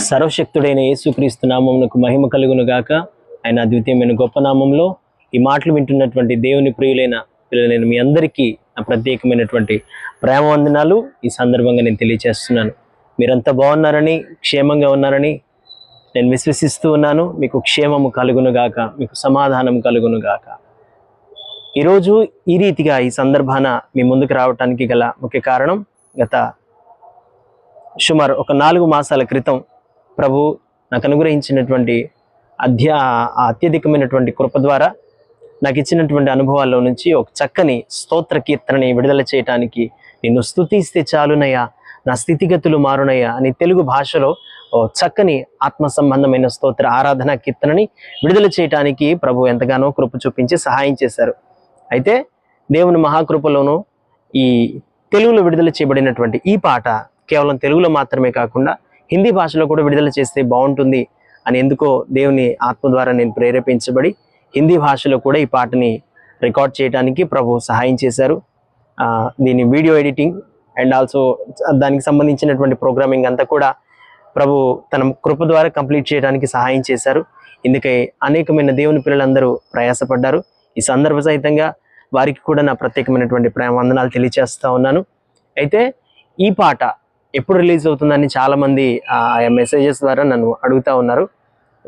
సర్వశక్తుడైన యేసుక్రీస్తు నామమునకు మహిమ కలుగును గాక. ఆయన అద్వితీయమైన గొప్ప నామంలో ఈ మాటలు వింటున్నటువంటి దేవుని ప్రియులైన పిల్లలైన మీ అందరికీ నా ప్రత్యేకమైనటువంటి ప్రేమ వందనాలు ఈ సందర్భంగా నేను తెలియజేస్తున్నాను. మీరంతా బాగున్నారని, క్షేమంగా ఉన్నారని నేను విశ్వసిస్తూ ఉన్నాను. మీకు క్షేమము కలుగును గాక, మీకు సమాధానం కలుగును గాక. ఈరోజు ఈ రీతిగా ఈ సందర్భాన మీ ముందుకు రావటానికి గల ముఖ్య కారణం, గత సుమారు ఒక 4 మాసాల క్రితం ప్రభు నాకు అనుగ్రహించినటువంటి అత్యధికమైనటువంటి కృప ద్వారా నాకు ఇచ్చినటువంటి అనుభవాల్లో నుంచి ఒక చక్కని స్తోత్ర కీర్తనని విడుదల చేయటానికి, నిన్ను స్తుతిస్తే చాలునయ్యా, నా స్థితిగతులు మారునయ్యా అని తెలుగు భాషలో ఓ చక్కని ఆత్మ సంబంధమైన స్తోత్ర ఆరాధన కీర్తనని విడుదల చేయటానికి ప్రభు ఎంతగానో కృప చూపించి సహాయం చేశారు. అయితే దేవుని మహాకృపలోను ఈ తెలుగులో విడుదల చేయబడినటువంటి ఈ పాట కేవలం తెలుగులో మాత్రమే కాకుండా హిందీ భాషలో కూడా విడుదల చేస్తే బాగుంటుంది అని ఎందుకో దేవుని ఆత్మ ద్వారా నేను ప్రేరేపించబడి హిందీ భాషలో కూడా ఈ పాటని రికార్డ్ చేయడానికి ప్రభు సహాయం చేశారు. దీని వీడియో ఎడిటింగ్ అండ్ ఆల్సో దానికి సంబంధించినటువంటి ప్రోగ్రామింగ్ అంతా కూడా ప్రభు తన కృప ద్వారా కంప్లీట్ చేయడానికి సహాయం చేశారు. ఇందుకై అనేకమైన దేవుని పిల్లలందరూ ప్రయాసపడ్డారు. ఈ సందర్భ సహితంగా వారికి కూడా నా ప్రత్యేకమైనటువంటి ప్రేమ వందనాలు తెలియజేస్తూ ఉన్నాను. అయితే ఈ పాట ఎప్పుడు రిలీజ్ అవుతుందని చాలామంది మెసేజెస్ ద్వారా నన్ను అడుగుతూ ఉన్నారు.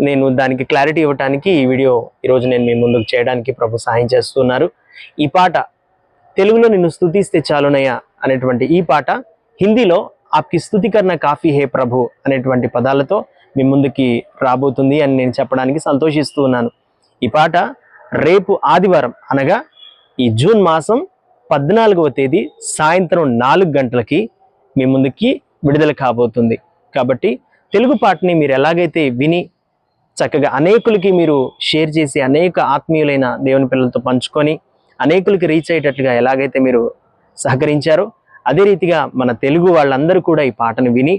నేను దానికి క్లారిటీ ఇవ్వడానికి ఈ వీడియో ఈరోజు నేను మీ ముందుకు చేయడానికి ప్రభు సహాయం చేస్తున్నారు. ఈ పాట తెలుగులో నిన్ను స్తుతిస్తే చాలునయ్యా అనేటువంటి ఈ పాట హిందీలో ఆప్కి స్తుతికరణ కాఫీ హే ప్రభు అనేటువంటి పదాలతో మీ ముందుకి రాబోతుంది అని నేను చెప్పడానికి సంతోషిస్తూ ఉన్నాను. ఈ పాట రేపు ఆదివారం అనగా ఈ జూన్ మాసం 14వ తేదీ సాయంత్రం 4 గంటలకి మీ ముందుకి విడుదల కాబోతుంది. కాబట్టి తెలుగు పాటని మీరు ఎలాగైతే విని చక్కగా అనేకులకి మీరు షేర్ చేసి అనేక ఆత్మీయులైన దేవుని పిల్లలతో పంచుకొని అనేకులకి రీచ్ అయ్యేటట్లుగా ఎలాగైతే మీరు సహకరించారో అదే రీతిగా మన తెలుగు వాళ్ళందరూ కూడా ఈ పాటను విని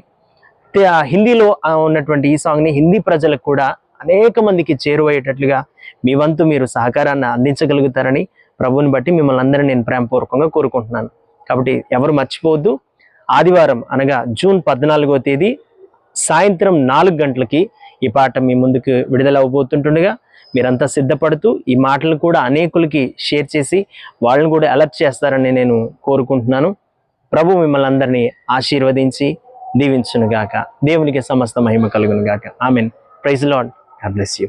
హిందీలో ఉన్నటువంటి ఈ సాంగ్ని హిందీ ప్రజలకు కూడా అనేక మందికి చేరువయ్యేటట్లుగా మీ వంతు మీరు సహకారాన్ని అందించగలుగుతారని ప్రభువుని బట్టి మిమ్మల్ని అందరినీ నేను ప్రేమపూర్వకంగా కోరుకుంటున్నాను. కాబట్టి ఎవరు మర్చిపోవద్దు, ఆదివారం అనగా జూన్ 14వ తేదీ సాయంత్రం 4 గంటలకి ఈ పాట మీ ముందుకు విడుదల అవబోతుంటుండగా మీరంతా సిద్ధపడుతూ ఈ మాటలు కూడా అనేకులకి షేర్ చేసి వాళ్ళని కూడా అలర్ట్ చేస్తారని నేను కోరుకుంటున్నాను. ప్రభు మిమ్మల్ని అందరినీ ఆశీర్వదించి దీవించునుగాక. దేవునికి సమస్త మహిమ కలుగునుగాక. Amen. Praise lord. God bless you.